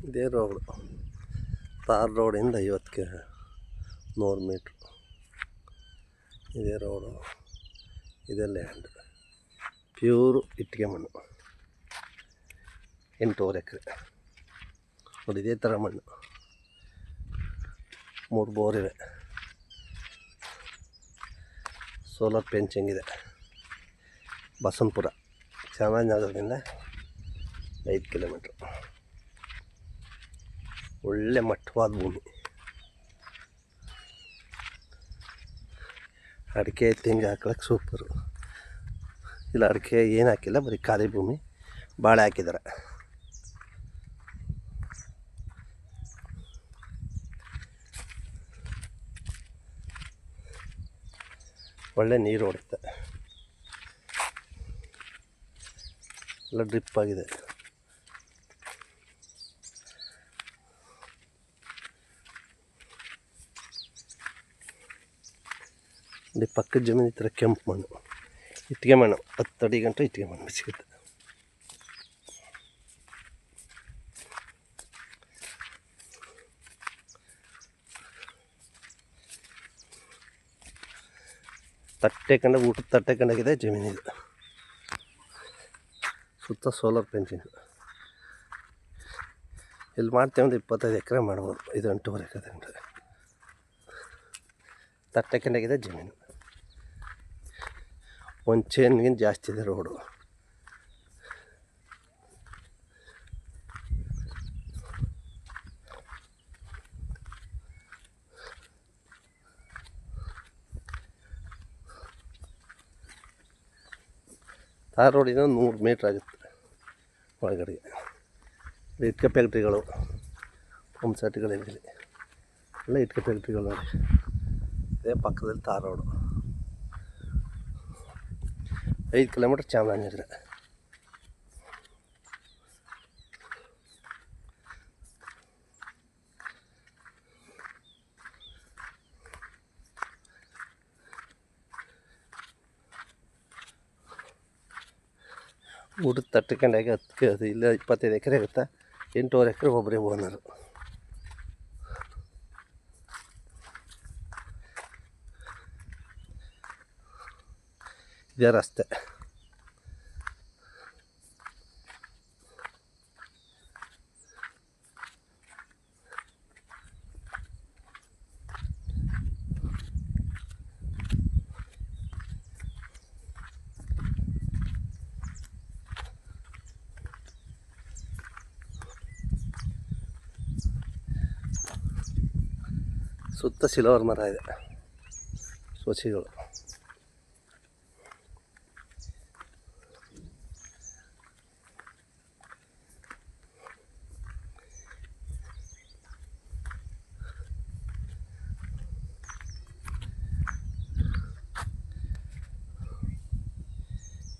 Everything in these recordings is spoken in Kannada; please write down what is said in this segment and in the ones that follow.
ಇದೇ ರೋಡು, ತಾರ್ ರೋಡಿಂದ 100 ಮೀಟ್ರು. ಇದೇ ರೋಡು, ಇದೇ ಲ್ಯಾಂಡ್, ಪ್ಯೂರು ಇಟ್ಟಿಗೆ ಮಣ್ಣು, 8.5 ಎಕರೆ. ನೋಡಿ ಇದೇ ಥರ ಮಣ್ಣು, 3 ಬೋರ್ ಇವೆ, ಸೋಲಾರ್ ಫೆನ್ಸಿಂಗ್ ಇದೆ. ಬಸವನಪುರ ಚಾಮರಾಜನಗರದಿಂದ 5 ಕಿಲೋಮೀಟ್ರು. ಒಳ್ಳೆ ಮಟ್ಟವಾದ ಭೂಮಿ. ಅಡಿಕೆ ತೆಂಗು ಹಾಕ್ಲಿಕ್ಕೆ ಸೂಪರು. ಇಲ್ಲ ಅಡಿಕೆ ಏನು ಹಾಕಿಲ್ಲ, ಬರೀ ಖಾಲಿ ಭೂಮಿ. ಬಾಳೆ ಹಾಕಿದ್ದಾರೆ. ಒಳ್ಳೆ ನೀರು ಹೊಡುತ್ತೆ, ಎಲ್ಲ ಡ್ರಿಪ್ ಆಗಿದೆ. ಇಲ್ಲಿ ಪಕ್ಕದ ಜಮೀನು ಈ ಥರ ಕೆಂಪು ಮಣ್ಣು, ಇಟ್ಟಿಗೆ ಮಣ್ಣು, 10 ಅಡಿ ಗಂಟೆ ಇಟ್ಟಿಗೆ ಮಣ್ಣು ಸಿಗುತ್ತೆ. ತಟ್ಟೆ ಕಂಡ ಊಟದ ತಟ್ಟೆ ಕಂಡಾಗಿದೆ ಜಮೀನಿದು. ಸುತ್ತ ಸೋಲಾರ್ ಫೆನ್ಸಿಂಗ್. ಇಲ್ಲಿ ಮಾಡ್ತೇವೆ ಒಂದು 25 ಎಕರೆ ಮಾಡ್ಬೋದು. ಇದು 8.5 ಎಕರೆ ತಟ್ಟೆ ಕಂಡಾಗಿದೆ ಜಮೀನು. ಒಂದು ಚೇನ್ಗಿಂತ ಜಾಸ್ತಿ ಇದೆ ರೋಡು. ತಾರ್ ರೋಡಿನ 100 ಮೀಟ್ರ್ ಆಗುತ್ತೆ ಒಳಗಡೆಗೆ. ಇಟ್ಕೆ ಫ್ಯಾಕ್ಟ್ರಿಗಳು, ಪಂಪ್ ಸೆಟ್ಗಳಿದೆ, ಎಲ್ಲ ಇಟ್ಕೆ ಫ್ಯಾಕ್ಟ್ರಿಗಳು ನೋಡಿ. ಇದೇ ಪಕ್ಕದಲ್ಲಿ ತಾರ್ ರೋಡು. 5 ಕಿಲೋಮೀಟ್ರ್ ಚಾಮರಾಜನಗರ. ಊಟದ ತಟ್ಟಕೊಂಡಾಗ 10 ಇಲ್ಲ 25 ಎಕರೆ ಆಗುತ್ತೆ. 8.5 ಎಕರೆ ಒಬ್ಬರೇ ಓನರು. ಇದೇ ರಸ್ತೆ. ಸುತ್ತ ಸಿಲ್ವರ್ ಮರ ಇದೆ, ಸೊಸಿಗಳು.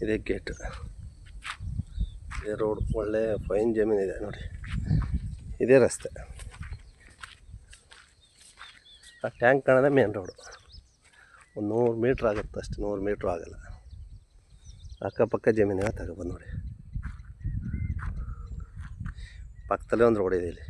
ಇದೇ ಗೇಟ್, ಇದೇ ರೋಡ್. ಒಳ್ಳೆ ಫೈನ್ ಜಮೀನಿದೆ ನೋಡಿ. ಇದೇ ರಸ್ತೆ. ಆ ಟ್ಯಾಂಕ್ ಕಾಣೋದೇ ಮೇನ್ ರೋಡು. ಒಂದು 100 ಮೀಟ್ರ್ ಆಗುತ್ತೆ ಅಷ್ಟು, 100 ಮೀಟ್ರ್ ಆಗೋಲ್ಲ. ಅಕ್ಕಪಕ್ಕ ಜಮೀನಿಗೆ ತಗೊಬಂದು ನೋಡಿ. ಪಕ್ಕದಲ್ಲೇ ಒಂದು ರೋಡ್ ಇದೆ ಇಲ್ಲಿ.